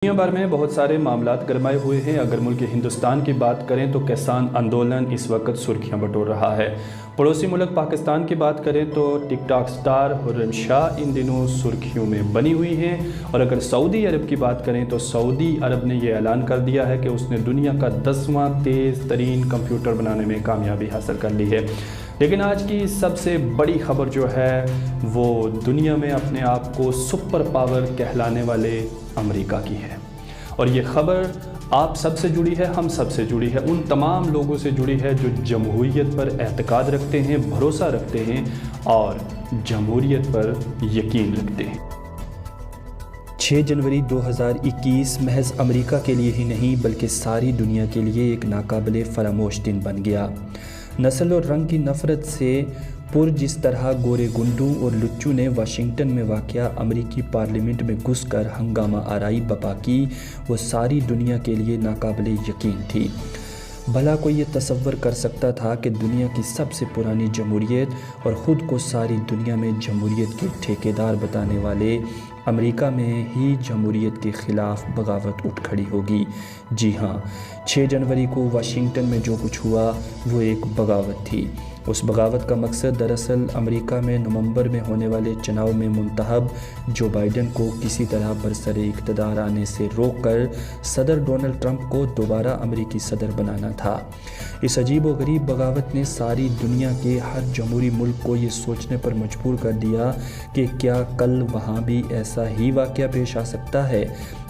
دنیا بھر میں بہت سارے معاملات گرمائے ہوئے ہیں۔ اگر ملک ہندوستان کی بات کریں تو کسان آندولن اس وقت سرخیاں بٹور رہا ہے۔ پڑوسی ملک پاکستان کی بات کریں تو ٹک ٹاک سٹار حرم شاہ ان دنوں سرخیوں میں بنی ہوئی ہیں، اور اگر سعودی عرب کی بات کریں تو سعودی عرب نے یہ اعلان کر دیا ہے کہ اس نے دنیا کا 10واں تیز ترین کمپیوٹر بنانے میں کامیابی حاصل کر لی ہے۔ لیکن آج کی سب سے بڑی خبر جو ہے وہ دنیا میں اپنے آپ کو سپر پاور کہلانے والے امریکہ کی ہے، اور یہ خبر آپ سب سے جڑی ہے، ہم سب سے جڑی ہے، ان تمام لوگوں سے جڑی ہے جو جمہوریت پر اعتقاد رکھتے ہیں، بھروسہ رکھتے ہیں اور جمہوریت پر یقین رکھتے ہیں۔ 6 جنوری 2021 محض امریکہ کے لیے ہی نہیں بلکہ ساری دنیا کے لیے ایک ناقابل فراموش دن بن گیا۔ نسل اور رنگ کی نفرت سے پر جس طرح گورے گنڈوں اور لچوں نے واشنگٹن میں واقع امریکی پارلیمنٹ میں گھس کر ہنگامہ آرائی برپا کی، وہ ساری دنیا کے لیے ناقابل یقین تھی۔ بھلا کوئی یہ تصور کر سکتا تھا کہ دنیا کی سب سے پرانی جمہوریت اور خود کو ساری دنیا میں جمہوریت کے ٹھیکیدار بتانے والے امریکہ میں ہی جمہوریت کے خلاف بغاوت اٹھ کھڑی ہوگی؟ جی ہاں، 6 جنوری کو واشنگٹن میں جو کچھ ہوا وہ ایک بغاوت تھی۔ اس بغاوت کا مقصد دراصل امریکہ میں نومبر میں ہونے والے چناؤ میں منتخب جو بائیڈن کو کسی طرح برسر اقتدار آنے سے روک کر صدر ڈونلڈ ٹرمپ کو دوبارہ امریکی صدر بنانا تھا۔ اس عجیب و غریب بغاوت نے ساری دنیا کے ہر جمہوری ملک کو یہ سوچنے پر مجبور کر دیا کہ کیا کل وہاں بھی ایسا ہی واقعہ پیش آ سکتا ہے،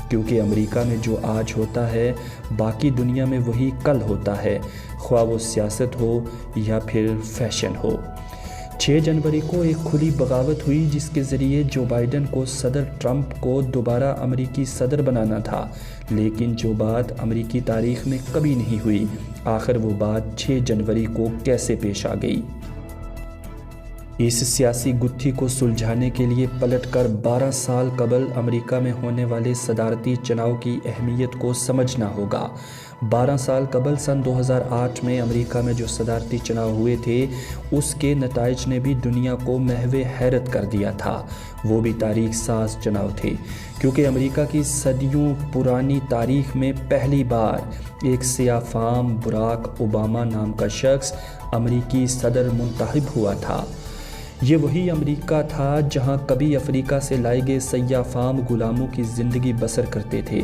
کیونکہ امریکہ میں جو آج ہوتا ہے باقی دنیا میں وہی کل ہوتا ہے، خواہ وہ سیاست ہو یا پھر فیشن ہو۔ 6 جنوری کو ایک کھلی بغاوت ہوئی جس کے ذریعے جو بائیڈن کو صدر ٹرمپ کو دوبارہ امریکی صدر بنانا تھا، لیکن جو بات امریکی تاریخ میں کبھی نہیں ہوئی، آخر وہ بات 6 جنوری کو کیسے پیش آ گئی؟ اس سیاسی گتھی کو سلجھانے کے لیے پلٹ کر 12 سال قبل امریکہ میں ہونے والے صدارتی چناؤ کی اہمیت کو سمجھنا ہوگا۔ 12 سال قبل سن 2008 میں امریکہ میں جو صدارتی چناؤ ہوئے تھے اس کے نتائج نے بھی دنیا کو محو حیرت کر دیا تھا۔ وہ بھی تاریخ ساز چناؤ تھے، کیونکہ امریکہ کی صدیوں پرانی تاریخ میں پہلی بار ایک سیاہ فام براک اوباما نام کا شخص امریکی صدر منتخب ہوا تھا۔ یہ وہی امریکہ تھا جہاں کبھی افریقہ سے لائے گئے سیاہ فام غلاموں کی زندگی بسر کرتے تھے۔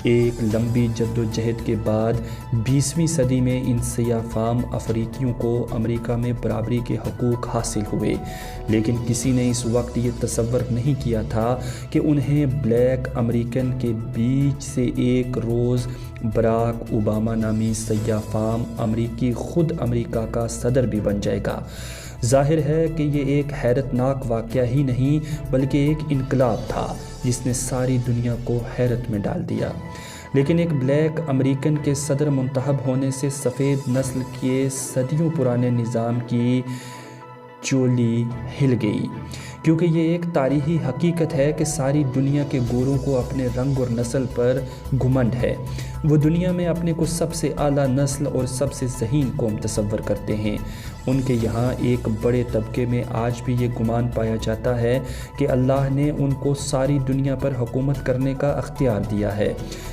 ایک لمبی جدوجہد کے بعد 20ویں صدی میں ان سیاہ فام افریقیوں کو امریکہ میں برابری کے حقوق حاصل ہوئے، لیکن کسی نے اس وقت یہ تصور نہیں کیا تھا کہ انہیں بلیک امریکن کے بیچ سے ایک روز براک اوباما نامی سیاہ فام امریکی خود امریکہ کا صدر بھی بن جائے گا۔ ظاہر ہے کہ یہ ایک حیرت ناک واقعہ ہی نہیں بلکہ ایک انقلاب تھا جس نے ساری دنیا کو حیرت میں ڈال دیا۔ لیکن ایک بلیک امریکن کے صدر منتخب ہونے سے سفید نسل کے صدیوں پرانے نظام کی چولی ہل گئی، کیونکہ یہ ایک تاریخی حقیقت ہے کہ ساری دنیا کے گوروں کو اپنے رنگ اور نسل پر گھمنڈ ہے۔ وہ دنیا میں اپنے کو سب سے اعلیٰ نسل اور سب سے ذہین قوم تصور کرتے ہیں۔ ان کے یہاں ایک بڑے طبقے میں آج بھی یہ گمان پایا جاتا ہے کہ اللہ نے ان کو ساری دنیا پر حکومت کرنے کا اختیار دیا ہے،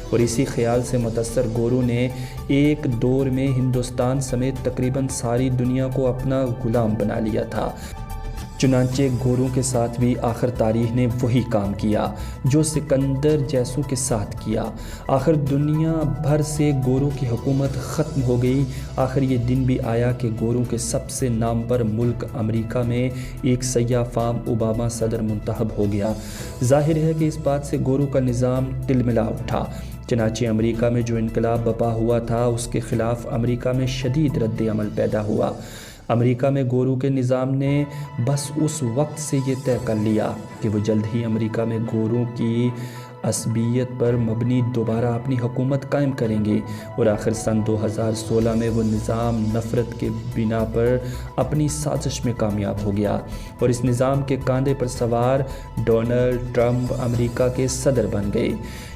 اور اسی خیال سے متاثر گوروں نے ایک دور میں ہندوستان سمیت تقریباً ساری دنیا کو اپنا غلام بنا لیا تھا۔ چنانچہ گوروں کے ساتھ بھی آخر تاریخ نے وہی کام کیا جو سکندر جیسوں کے ساتھ کیا۔ آخر دنیا بھر سے گوروں کی حکومت ختم ہو گئی۔ آخر یہ دن بھی آیا کہ گوروں کے سب سے نامور ملک امریکہ میں ایک سیاہ فام اوباما صدر منتخب ہو گیا۔ ظاہر ہے کہ اس بات سے گوروں کا نظام تلملا اٹھا۔ چنانچہ امریکہ میں جو انقلاب برپا ہوا تھا اس کے خلاف امریکہ میں شدید رد عمل پیدا ہوا۔ امریکہ میں گوروں کے نظام نے بس اس وقت سے یہ طے کر لیا کہ وہ جلد ہی امریکہ میں گوروں کی عصبیت پر مبنی دوبارہ اپنی حکومت قائم کریں گے، اور آخر سن 2016 میں وہ نظام نفرت کے بنا پر اپنی سازش میں کامیاب ہو گیا، اور اس نظام کے کاندھے پر سوار ڈونلڈ ٹرمپ امریکہ کے صدر بن گئے۔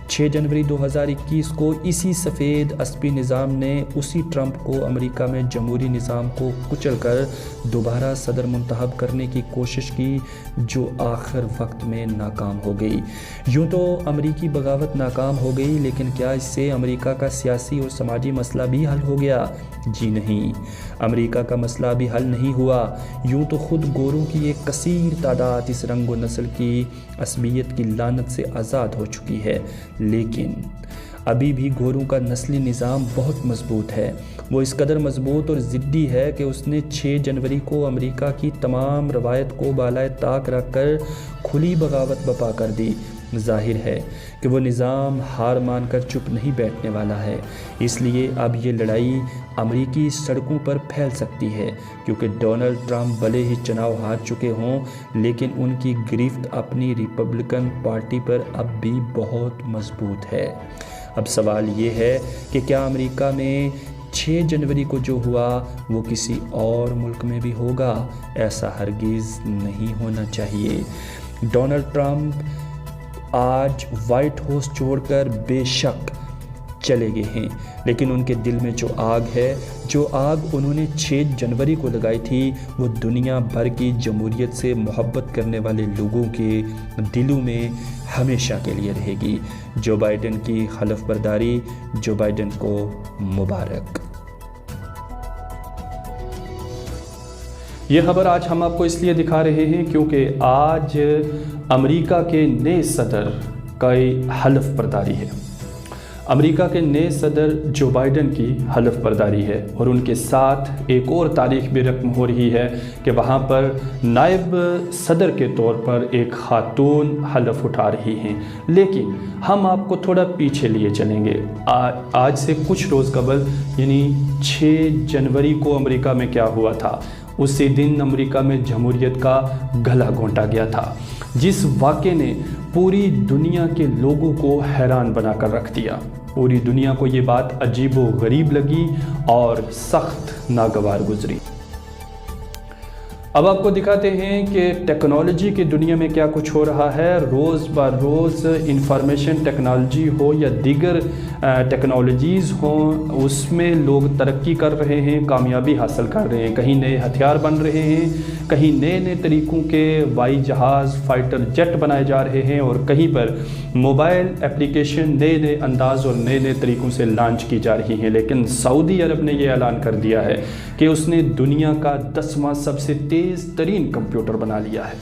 6 जनवरी 2021 को इसी सफ़ेद अस्पी निज़ाम ने उसी ट्रंप को अमेरिका में जमहूरी निज़ाम को कुचलकर दोबारा सदर मुंतखब करने की कोशिश की, जो आखिर वक्त में नाकाम हो गई। यूँ तो अमेरिकी बगावत नाकाम हो गई, लेकिन क्या इससे अमेरिका का सियासी और समाजी मसला भी हल हो गया? जी नहीं, अमेरिका का मसला भी हल नहीं हुआ। यूँ तो खुद गोरों की एक कसीर तादाद इस रंग व नस्ल की असबियत की लानत से आज़ाद हो चुकी है, लेकिन अभी भी गोरों का नस्ली निज़ाम बहुत मजबूत है। वो इस कदर मजबूत और ज़िद्दी है कि उसने 6 जनवरी को अमेरिका की तमाम रवायत को बालाए ताक रख कर खुली बगावत बपा कर दी। ज़ाहिर है कि वो निज़ाम हार मान कर चुप नहीं बैठने वाला है, इसलिए अब ये लड़ाई अमेरिकी सड़कों पर फैल सकती है, क्योंकि डोनाल्ड ट्रंप भले ही चुनाव हार चुके हों, लेकिन उनकी गिरफ्त अपनी रिपब्लिकन पार्टी पर अब भी बहुत मजबूत है। अब सवाल ये है कि क्या अमेरिका में 6 जनवरी को जो हुआ वो किसी और मुल्क में भी होगा? ऐसा हरगिज़ नहीं होना चाहिए। डोनाल्ड ट्रंप आज वाइट हाउस छोड़कर बेशक चले गए हैं, लेकिन उनके दिल में जो आग है, जो आग उन्होंने 6 जनवरी को लगाई थी, वो दुनिया भर की जमहूरियत से मोहब्बत करने वाले लोगों के दिलों में हमेशा के लिए रहेगी। जो बाइडेन की खलफ बर्दारी, जो बाइडेन को मुबारक। ये खबर आज हम आपको इसलिए दिखा रहे हैं क्योंकि आज अमेरिका के नए सदर की हलफ बर्दारी है। अमेरिका के नए सदर जो बाइडेन की हलफ बर्दारी है, और उनके साथ एक और तारीख भी रकम हो रही है कि वहाँ पर नायब सदर के तौर पर एक खातून हलफ उठा रही हैं। लेकिन हम आपको थोड़ा पीछे लिए चलेंगे। आज से कुछ रोज़ कबल यानी 6 जनवरी को अमेरिका में क्या हुआ था। उसी दिन अमेरिका में जमहूरियत का गला घोंटा गया था, जिस वाक़े ने पूरी दुनिया के लोगों को हैरान बनाकर रख दिया। पूरी दुनिया को ये बात अजीब व गरीब लगी और सख्त नागवार गुजरी। अब आपको दिखाते हैं कि टेक्नोलॉजी की दुनिया में क्या कुछ हो रहा है। रोज़ ब रोज़ इंफॉर्मेशन टेक्नोलॉजी हो या दीगर टेक्नोलॉजीज़ हों, उसमें लोग तरक्की कर रहे हैं, कामयाबी हासिल कर रहे हैं। कहीं नए हथियार बन रहे हैं, कहीं नए नए तरीक़ों के हवाई जहाज़, फाइटर जेट बनाए जा रहे हैं, और कहीं पर मोबाइल एप्लीकेशन नए नए अंदाज़ और नए नए तरीक़ों से लॉन्च की जा रही हैं। लेकिन सऊदी अरब ने यह ऐलान कर दिया है कि उसने दुनिया का 10वां सबसे तेज़ तरीन कंप्यूटर बना लिया है।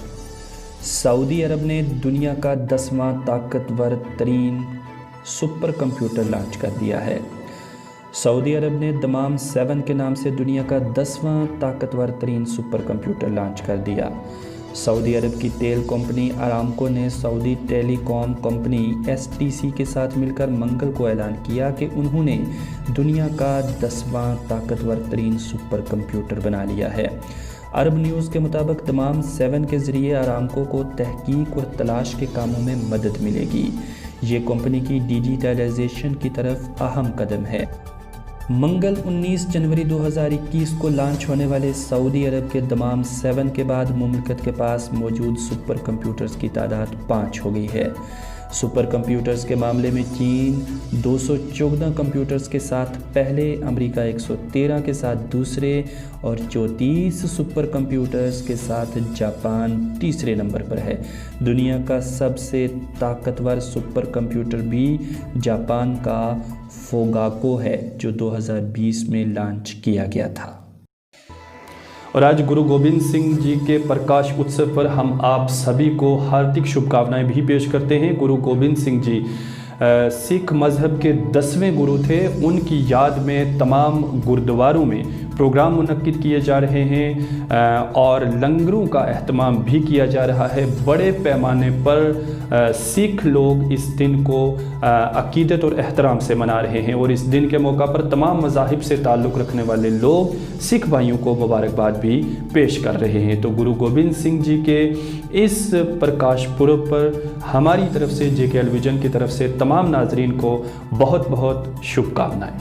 सऊदी अरब ने दुनिया का 10वां ताकतवर तरीन सुपर कंप्यूटर लॉन्च कर दिया है। सऊदी अरब ने दमाम 7 के नाम से दुनिया का 10वां ताकतवर तरीन सुपर कंप्यूटर लॉन्च कर दिया। सऊदी अरब की तेल कंपनी अरामको ने सऊदी टेलीकॉम कंपनी STC के साथ मिलकर मंगल को ऐलान किया कि उन्होंने दुनिया का 10वां ताकतवर तरीन सुपर कंप्यूटर बना लिया है। अरब न्यूज़ के मुताबिक तमाम 7 के ज़रिए अरामको को तहकीक और तलाश के कामों में मदद मिलेगी। ये कंपनी की डिजिटलाइजेशन की तरफ अहम कदम है। मंगल 19 जनवरी 2021 को लॉन्च होने वाले सऊदी अरब के तमाम 7 के बाद मुमलिकत के पास मौजूद सुपर कंप्यूटर्स की तादाद 5 हो गई है। सुपर कंप्यूटर्स के मामले में चीन 214 कंप्यूटर्स के साथ पहले, अमेरिका 113 के साथ दूसरे और 34 सुपर कंप्यूटर्स के साथ जापान तीसरे नंबर पर है। दुनिया का सबसे ताकतवर सुपर कंप्यूटर भी जापान का फोगाको है, जो 2020 में लॉन्च किया गया था। और आज गुरु गोबिंद सिंह जी के प्रकाश उत्सव पर हम आप सभी को हार्दिक शुभकामनाएं भी पेश करते हैं। गुरु गोबिंद सिंह जी सिख मज़हब के 10वें गुरु थे। उनकी याद में तमाम गुरुद्वारों में प्रोग्राम मुनक्किद किए जा रहे हैं और लंगरों का एहतमाम भी किया जा रहा है। बड़े पैमाने पर सिख लोग इस दिन को अकीदत और एहतराम से मना रहे हैं, और इस दिन के मौका पर तमाम मज़ाहिब से ताल्लुक़ रखने वाले लोग सिख भाइयों को मुबारकबाद भी पेश कर रहे हैं। तो गुरु गोबिंद सिंह जी के इस प्रकाश पुरब पर हमारी तरफ से JK टेलीविज़न की तरफ से तमाम नाजरीन को बहुत बहुत शुभकामनाएं।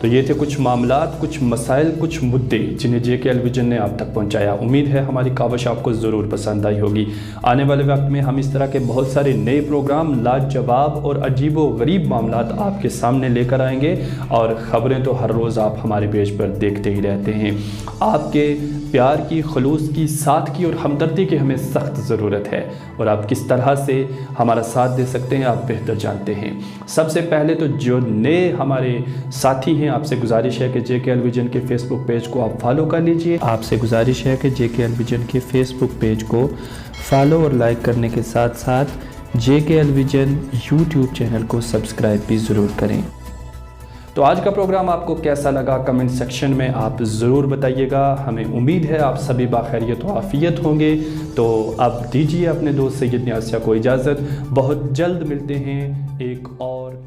तो तो ये थे कुछ मामलात, कुछ मसाइल, कुछ मुद्दे जिन्हें JK विजन ने आप तक पहुंचाया। उम्मीद है हमारी कावश आपको ज़रूर पसंद आई होगी। आने वाले वक्त में हम इस तरह के बहुत सारे नए प्रोग्राम, लाजवाब और अजीबो गरीब मामलात आपके सामने लेकर आएंगे, और ख़बरें तो हर रोज़ आप हमारे पेज पर देखते ही रहते हैं। आपके प्यार की, खलूस की, साथ की और हमदर्दी की हमें सख्त ज़रूरत है, और आप किस तरह से हमारा साथ दे सकते हैं आप बेहतर जानते हैं। सबसे पहले तो जो नए हमारे साथी हैं, आपसे गुजारिश है कि JK विजन के फेसबुक पेज को आप फॉलो कर लीजिए। आपसे गुजारिश है कि JK विजन के फेसबुक पेज को फॉलो और लाइक करने के साथ साथ JK विजन यूट्यूब चैनल को सब्सक्राइब भी ज़रूर करें। तो आज का प्रोग्राम आपको कैसा लगा कमेंट सेक्शन में आप ज़रूर बताइएगा। हमें उम्मीद है आप सभी बाखैरियत व आफ़ियत होंगे। तो अब दीजिए अपने दोस्त सैयद न्याज़ शाह को इजाज़त। बहुत जल्द मिलते हैं एक और